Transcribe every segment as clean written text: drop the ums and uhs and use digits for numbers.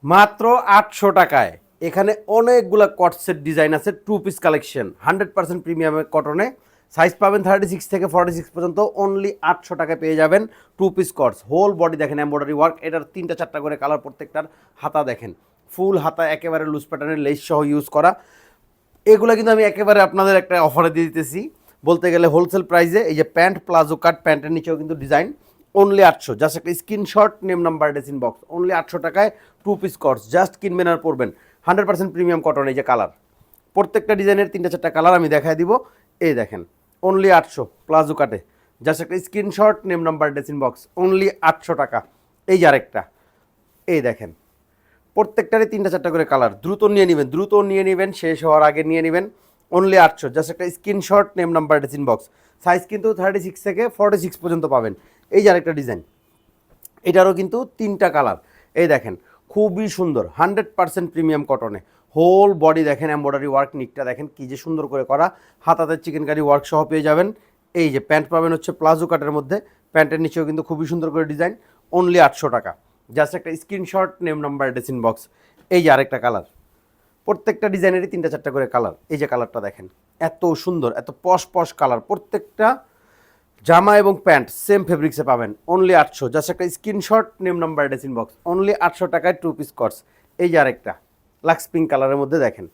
মাত্র 800 টাকায় এখানে অনেকগুলা কটসের ডিজাইন আছে, টু পিস কালেকশন 100% প্রিমিয়ামের কটনে। সাইজ পাবেন 36 থেকে 46 পর্যন্ত, অনলি 800 টাকায় পেয়ে যাবেন টু পিস কটস। হোল বডি দেখেন এমব্রয়ডারি ওয়ার্ক, এটার 3টা 4টা করে কালার, প্রত্যেকটার হাতা দেখেন ফুল হাতা, একেবারে লুজ প্যাটার্নের লেস সহ ইউজ করা। এগুলো কিন্তু আমি একেবারে আপনাদের একটা অফারে দিয়ে দিতেছি, বলতে গেলে হোলসেল প্রাইসে। এই যে প্যান্ট, প্লাজো কাট, প্যান্টের নিচেও কিন্তু ডিজাইন, অনলি 800। জাস্ট একটা স্ক্রিনশট, নেম নাম্বার, ডেসিন বক্স, অনলি 800 টাকায় টু পিস কটস। জাস্ট কিনবেন আর পরবেন, 100% প্রিমিয়াম কটন। এই যে কালার, প্রত্যেকটা ডিজাইনের 3টা 4টা কালার আমি দেখাই দিব। এই দেখেন অনলি 800 প্লাজো কাটে। জাস্ট একটা স্ক্রিনশট, নেম নাম্বার, ডেসিন বক্স, অনলি 800 টাকা। এই যে আরেকটা, এই দেখেন প্রত্যেকটারই 3টা 4টা করে কালার। দ্রুত নিয়ে নেবেন, দ্রুত নিয়ে নেবেন, শেষ হওয়ার আগে নিয়ে নেবেন। অনলি 800। জাস্ট একটা স্ক্রিনশট, নেম নাম্বার, ডেসিন বক্স। সাইজ কিন্তু 36 থেকে 46 পর্যন্ত পাবেন। এই যে আরেকটা ডিজাইন, এটারও কিন্তু 3টা কালার। এই দেখেন খুবই সুন্দর, 100% প্রিমিয়াম কটনে। হোল বডি দেখেন এমব্রয়ডারি ওয়ার্ক, নিকটা দেখেন কি যে সুন্দর করে করা, হাতাতে চিকেন কারি ওয়ার্ক সহ পেয়ে যাবেন। এই যে প্যান্ট পাবেন হচ্ছে প্লাজো কাটের মধ্যে, প্যান্টের নিচেও কিন্তু খুবই সুন্দর করে ডিজাইন, অনলি 800 টাকা। জাস্ট একটা স্ক্রিনশট, নেম নাম্বার, ডেসিন বক্স। এই যে আরেকটা কালার, প্রত্যেকটা ডিজাইনেরই 3টা 4টা করে কালার। এই যে কালারটা দেখেন, এত সুন্দর, এত পশ পশ কালার। প্রত্যেকটা জামা এবং প্যান্ট সেম ফেব্রিক্সে পাবেন, অনলি 800। জাস্ট একটা স্ক্রিনশট, নেম নাম্বার, ডেসিন বক্স, অনলি 800 টাকায় টু পিস কটস। এই যে আরেকটা লাক্স পিঙ্ক কালারের মধ্যে দেখেন,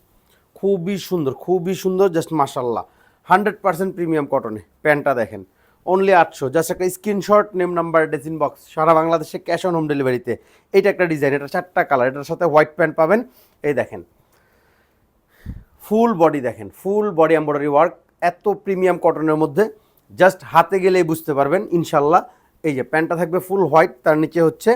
খুবই সুন্দর, খুবই সুন্দর, জাস্ট মাশাল্লাহ। 100% প্রিমিয়াম কটনে, প্যান্টটা দেখেন, অনলি 800। জাস্ট একটা স্ক্রিনশট, নেম নাম্বার, ডেসিন বক্স। সারা বাংলাদেশে ক্যাশ অন হোম ডেলিভারিতে। এটা একটা ডিজাইন, এটা 4টা কালার, এটার সাথে হোয়াইট প্যান্ট পাবেন। এই দেখেন ফুল বডি দেখেন, ফুল বডি এমব্রয়ডারি ওয়ার্ক, এত প্রিমিয়াম কটনের মধ্যে। জাস্ট হাতে গেলেই বুঝতে পারবেন ইনশাল্লাহ। এই যে প্যান্টটা থাকবে ফুল হোয়াইট, তার নিচে হচ্ছে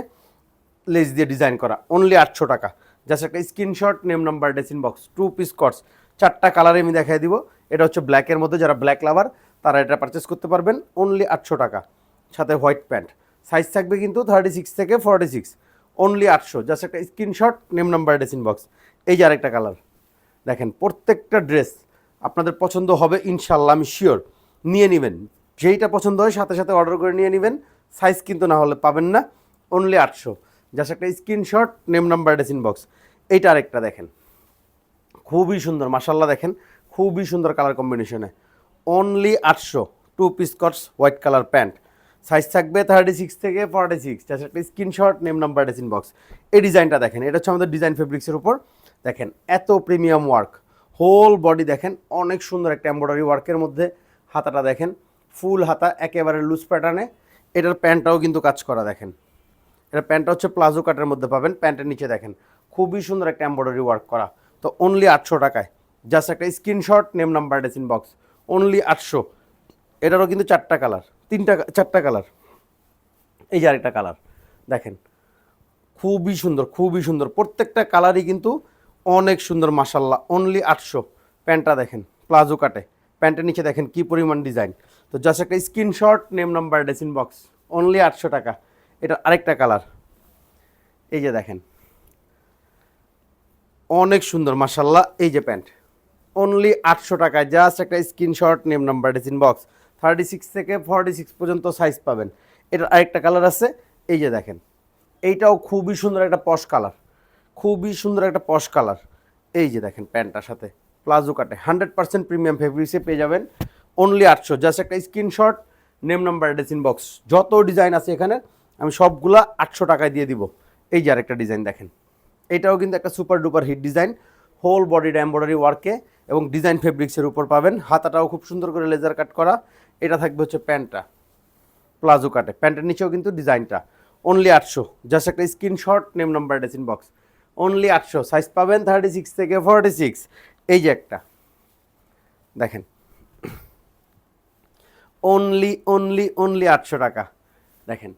লেস দিয়ে ডিজাইন করা, অনলি 800 টাকা। জাস্ট একটা স্ক্রিনশট, নেম নাম্বার, ডেসিন বক্স, টু পিস কটস। 4টা কালারে আমি দেখাই দিব। এটা হচ্ছে ব্ল্যাকের মধ্যে, যারা ব্ল্যাক লাভার তারা এটা পারচেস করতে পারবেন, অনলি 800 টাকা। সাথে হোয়াইট প্যান্ট, সাইজ থাকবে কিন্তু 36 থেকে 46, অনলি 800। জাস্ট একটা স্ক্রিনশট, নেম নাম্বার, ডেসিন বক্স। এই যে আরেকটা কালার দেখেন, প্রত্যেকটা ড্রেস আপনাদের পছন্দ হবে ইনশাল্লাহ, আমি শিওর। নিয়ে নেবেন, যেইটা পছন্দ হয় সাথে সাথে অর্ডার করে নিয়ে নেবেন। সাইজ কিন্তু না হলে পাবেন না, অনলি 800। জাস্ট একটা স্ক্রিনশট, নেম নাম্বার, ডেসিন বক্স। এইটা আরেকটা দেখেন, খুবই সুন্দর মাশাল্লাহ, দেখেন খুবই সুন্দর কালার কম্বিনেশনে, only 800। Two piece cuts, white colour pant, size থাকবে 36 থেকে 46। জাস্ট একটা স্ক্রিনশট, নেম নাম্বার, ডেসিন বক্স। এই ডিজাইনটা দেখেন, এটা হচ্ছে আমাদের ডিজাইন ফেব্রিক্সের উপর। দেখেন এত প্রিমিয়াম ওয়ার্ক, হোল বডি দেখেন অনেক সুন্দর একটা এমব্রয়ডারি ওয়ার্কের মধ্যে। হাতাটা দেখেন ফুল হাতা, একেবারে লুজ প্যাটার্নে। এটার প্যান্টটাও কিন্তু কাজ করা দেখেন, এটা প্যান্টটা হচ্ছে প্লাজো কাটের মধ্যে পাবেন। প্যান্টের নিচে দেখেন খুবই সুন্দর একটা এমব্রয়ডারি ওয়ার্ক করা, তো অনলি 800 টাকায়। জাস্ট একটা স্ক্রিনশট, নেম নাম্বার, ডেসিন বক্স, অনলি 800। এটারও কিন্তু 4টা কালার, 4টা কালার। এই যে আরেকটা কালার দেখেন, খুবই সুন্দর, খুবই সুন্দর, প্রত্যেকটা কালারই কিন্তু অনেক সুন্দর মাশাল্লাহ, অনলি 800। প্যান্টটা দেখেন প্লাজো কাটে, প্যান্টের নিচে দেখেন কি পরিমাণ ডিজাইন। তো জাস্ট একটা স্ক্রিনশট, নেম নাম্বার, ডেসিন বক্স, অনলি 800 টাকা। এটা আরেকটা কালার, এই যে দেখেন অনেক সুন্দর মাশাল্লাহ। এই যে প্যান্ট, অনলি 800 টাকায়। জাস্ট একটা স্ক্রিনশট, নেম নাম্বার, ডেসিন বক্স। 36 থেকে 46 পর্যন্ত সাইজ পাবেন। এটার আরেকটা কালার আছে, এই যে দেখেন এইটাও খুবই সুন্দর একটা পশ কালার, খুবই সুন্দর একটা পশ কালার। এই যে দেখেন প্যান্টটার সাথে প্লাজো কাটে, 100% প্রিমিয়াম ফেব্রিক্সে পেয়ে যাবেন, অনলি 800। জাস্ট একটা স্ক্রিনশট, নেম নাম্বার, ডেসিন বক্স। যত ডিজাইন আছে এখানে আমি সবগুলা 800 টাকায় দিয়ে দিব। এই যে আরেকটা ডিজাইন দেখেন, এটাও কিন্তু একটা super duper hit design, whole বডির এমব্রয়ডারি ওয়ার্কে এবং ডিজাইন ফেব্রিক্সের উপর পাবেন। হাতাটাও খুব সুন্দর করে লেজার কাট করা। এটা থাকবে হচ্ছে প্যান্টটা প্লাজো কাটে, প্যান্টের নিচেও কিন্তু ডিজাইনটা, অনলি 800। জাস্ট একটা স্ক্রিনশট, নেম নাম্বার, ডেসিন বক্স, অনলি 800। সাইজ পাবেন 36 থেকে 46। এই যে একটা দেখেন, অনলি অনলি অনলি 800 টাকা। দেখেন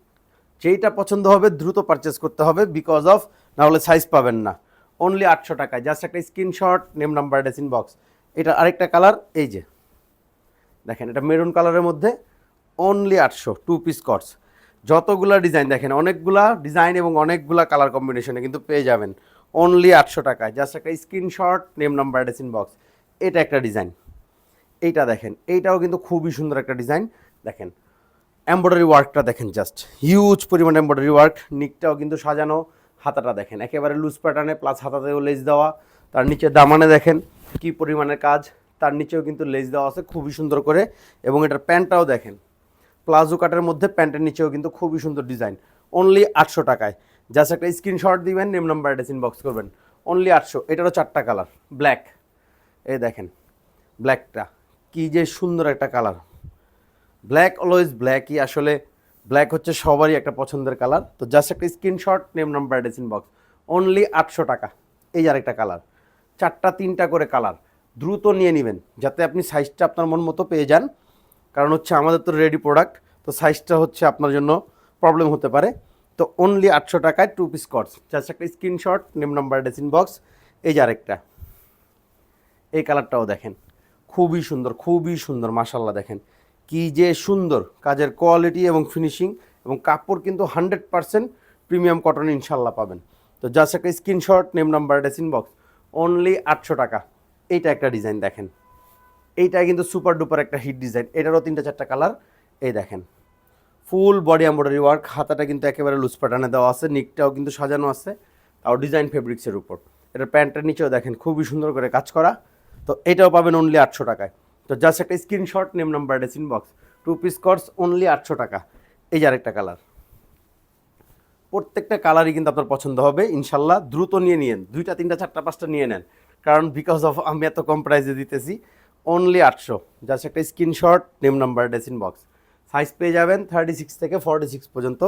যেইটা পছন্দ হবে দ্রুত পারচেস করতে হবে, বিকজ অফ না হলে সাইজ পাবেন না। অনলি 800 টাকায়। জাস্ট একটা স্ক্রিনশট, নেম নাম্বার, ডেসিন বক্স। এটা আরেকটা কালার, এই যে দেখেন এটা মেরুন কালারের মধ্যে, অনলি 800। টু পিস কটস, যতগুলা ডিজাইন দেখেন, অনেকগুলা ডিজাইন এবং অনেকগুলা কালার কম্বিনেশনে কিন্তু পেয়ে যাবেন, অনলি 800 টাকায়। জাস্ট একটা স্ক্রিনশট, নেম নাম্বার, ডেসিন বক্স। এটা একটা ডিজাইন, এইটা দেখেন, এইটাও কিন্তু খুবই সুন্দর একটা ডিজাইন। দেখেন এমব্রয়ডারি ওয়ার্কটা দেখেন, জাস্ট হিউজ পরিমাণ এমব্রয়ডারি ওয়ার্ক, নিকটাও কিন্তু সাজানো, হাতাটা দেখেন একেবারে লুজ প্যাটার্নে, প্লাস হাতাতেও লেস দেওয়া, তার নিচে দামানে দেখেন কি পরিমাণের কাজ, তার নিচেও কিন্তু লেস দেওয়া আছে খুবই সুন্দর করে, এবং এটার প্যান্টটাও দেখেন প্লাজো কাটের মধ্যে, প্যান্টের নিচেও কিন্তু খুবই সুন্দর ডিজাইন, অনলি 800 টাকায়। জাস্ট একটা স্ক্রিনশট দিবেন, নেম নাম্বার অ্যাড্রেস ইনবক্স করবেন, অনলি 800। এটারও 4টা কালার, ব্ল্যাক, এই দেখেন ব্ল্যাকটা কি যে সুন্দর একটা কালার, ব্ল্যাক অলওয়েজ ব্ল্যাকই, আসলে ব্ল্যাক হচ্ছে সবারই একটা পছন্দের কালার। তো জাস্ট একটা screenshot, name number address inbox, only 800 টাকা। এই যে আরেকটা কালার, 4টা 3টা করে কালার, দ্রুত নিয়ে নেবেন যাতে আপনি সাইজটা আপনার মন মতো পেয়ে যান, কারণ হচ্ছে আমাদের তো রেডি প্রোডাক্ট, তো সাইজটা হচ্ছে আপনার জন্য প্রবলেম হতে পারে। তো অনলি 800 টাকায় 2 পিস কটস, জাস্ট একটা screenshot, name number address inbox. এই যে আরেকটা, এই কালারটাও দেখেন খুবই সুন্দর মাশাল্লাহ, দেখেন কি যে সুন্দর কাজের কোয়ালিটি এবং ফিনিশিং, এবং কাপড় কিন্তু 100% প্রিমিয়াম কটন ইনশাল্লাহ পাবেন। তো জাস্ট একটা screenshot, name number address inbox, only 800 টাকা। এইটা একটা ডিজাইন দেখেন, এইটা কিন্তু সুপার ডুপার একটা হিট ডিজাইন, এটারও 3টা 4টা কালার। এই দেখেন ফুল বডি এমব্রয়ডারি ওয়ার্ক, হাতাটা কিন্তু একেবারে লুজ প্যাটার্নে দেওয়া আছে, নিকটাও কিন্তু সাজানো আছে, তাও ডিজাইন ফেব্রিক্সের উপর। এটার প্যান্টের নিচেও দেখেন খুবই সুন্দর করে কাজ করা। তো এটাও পাবেন অনলি 800 টাকায়। তো জাস্ট একটা screenshot, name number address inbox, 2 piece cuts, only 800 টাকা। এই যে আরেকটা কালার, প্রত্যেকটা কালারই কিন্তু আপনার পছন্দ হবে ইনশাল্লাহ, দ্রুত নিয়ে নিন, 2টা 3টা 4টা 5টা নিয়ে নেন, কারণ বিকজ অফ আমি এত কম প্রাইসে দিতেছি, অনলি 800। জাস্ট একটা screenshot, name number address inbox, size পেয়ে যাবেন 36 থেকে 46 পর্যন্ত,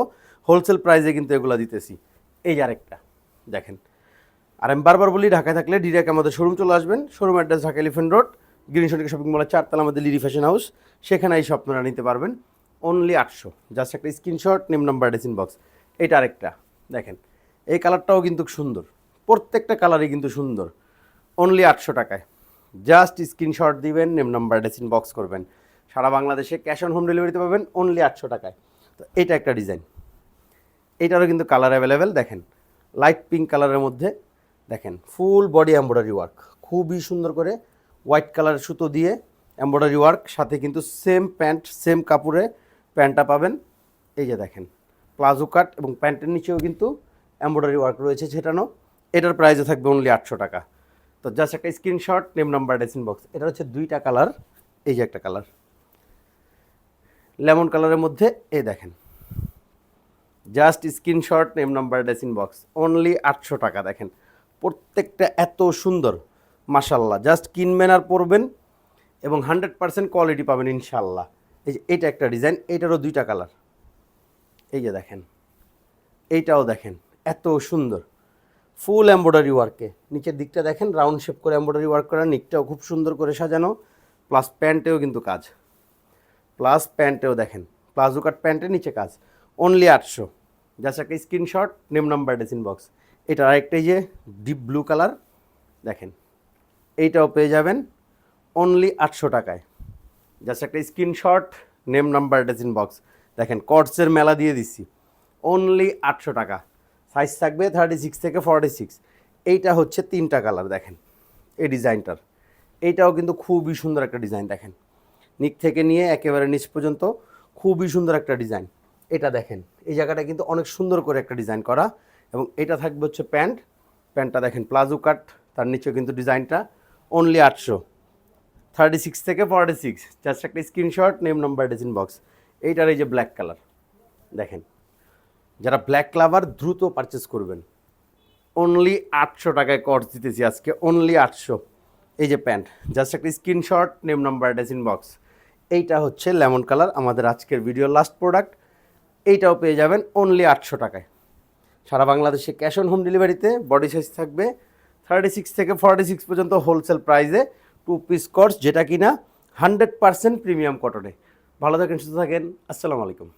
হোলসেল প্রাইসে কিন্তু এগুলো দিতেছি। এই যে আরেকটা দেখেন, আর আমি বারবার বলি ঢাকায় থাকলে ডিরেক্ট আমাদের শোরুম চলে আসবেন, showroom address Dhaka elephant road, green shopping shopping মলের 4তলা আমাদের লিডি ফ্যাশন হাউস, সেখানে এসে আপনারা নিতে পারবেন, অনলি 800। জাস্ট একটা screenshot, name number address inbox. এটা আরেকটা দেখেন, এই কালারটাও কিন্তু সুন্দর, প্রত্যেকটা কালারই কিন্তু সুন্দর, অনলি 800 টাকায়। জাস্ট স্ক্রিনশট দিবেন, নেম নাম্বার অ্যাড্রেস ইনবক্স করবেন, সারা বাংলাদেশে ক্যাশ অন হোম ডেলিভারিতে পাবেন, অনলি 800 টাকায়। তো এটা একটা ডিজাইন, এটারও কিন্তু কালার অ্যাভেলেবেল, দেখেন লাইট পিঙ্ক কালারের মধ্যে, দেখেন ফুল বডি এমব্রয়ডারি ওয়ার্ক, খুবই সুন্দর করে হোয়াইট কালারের সুতো দিয়ে এমব্রয়ডারি ওয়ার্ক, সাথে কিন্তু সেম প্যান্ট, সেম কাপড়ে প্যান্টটা পাবেন। এই যে দেখেন প্লাজো কাট, এবং প্যান্টের নিচেও কিন্তু এমব্রয়ডারি ওয়ার্ক রয়েছে ছেটানো, এটার প্রাইসে থাকবে অনলি 800 টাকা। তো জাস্ট একটা screenshot, name number address inbox. এটা হচ্ছে 2টা কালার, এই যে একটা কালার লেমন কালারের মধ্যে, এই দেখেন just screenshot, name number address inbox, only 800 টাকা। দেখেন প্রত্যেকটা এত সুন্দর মাশাল্লাহ, জাস্ট কিনবেন আর পরবেন, এবং 100% কোয়ালিটি পাবেন ইনশাল্লাহ। এই যে এটা একটা ডিজাইন, এইটারও 2টা কালার, এই যে দেখেন এইটাও দেখেন এত সুন্দর, ফুল এমব্রয়ডারি ওয়ার্কে, নিচের দিকটা দেখেন রাউন্ড শেপ করে এমব্রয়ডারি ওয়ার্ক করা, নিকটাও খুব সুন্দর করে সাজানো, প্লাস প্যান্টেও কিন্তু কাজ, প্লাস প্যান্টেও দেখেন প্লাজো কাট প্যান্টের নিচে কাজ, অনলি 800। জাস্ট একটা screenshot, name number address inbox. এটা আরেকটাই যে ডিপ ব্লু কালার, দেখেন এইটাও পেয়ে যাবেন অনলি 800 টাকায়। জাস্ট একটা screenshot, name number address inbox. দেখেন কটসের মেলা দিয়ে দিচ্ছি, অনলি 800 টাকা, সাইজ থাকবে 36 থেকে 46। এইটা হচ্ছে 3টা কালার, দেখেন এই ডিজাইনটার, এইটাও কিন্তু খুবই সুন্দর একটা ডিজাইন, দেখেন নিচ থেকে নিয়ে একেবারে নিচ পর্যন্ত খুবই সুন্দর একটা ডিজাইন। এটা দেখেন এই জায়গাটা কিন্তু অনেক সুন্দর করে একটা ডিজাইন করা, এবং এটা থাকবে হচ্ছে প্যান্ট, প্যান্টটা দেখেন প্লাজো কাট, তার নিচেও কিন্তু ডিজাইনটা, অনলি 800, 36 থেকে 46। জাস্ট একটা screenshot, name number address inbox. এইটার এই যে ব্ল্যাক কালার, দেখেন যারা ব্ল্যাক লাভার দ্রুত পারচেস করবেন, অনলি 800 টাকায় কটস দিতেছি আজকে, অনলি 800। এই যে প্যান্ট, জাস্ট একটা screenshot, name number address inbox. এইটা হচ্ছে লেমন কালার, আমাদের আজকের ভিডিওর লাস্ট প্রোডাক্ট, এইটাও পেয়ে যাবেন অনলি 800 টাকায়, সারা বাংলাদেশে ক্যাশ অন হোম ডেলিভারিতে। বডি সাইজ থাকবে 36 থেকে 46 পর্যন্ত, হোলসেল প্রাইসে 2 পিস কটস, যেটা কিনা 100% প্রিমিয়াম কটনে। ভালো থাকেন, সুস্থ থাকেন, আসসালামু আলাইকুম।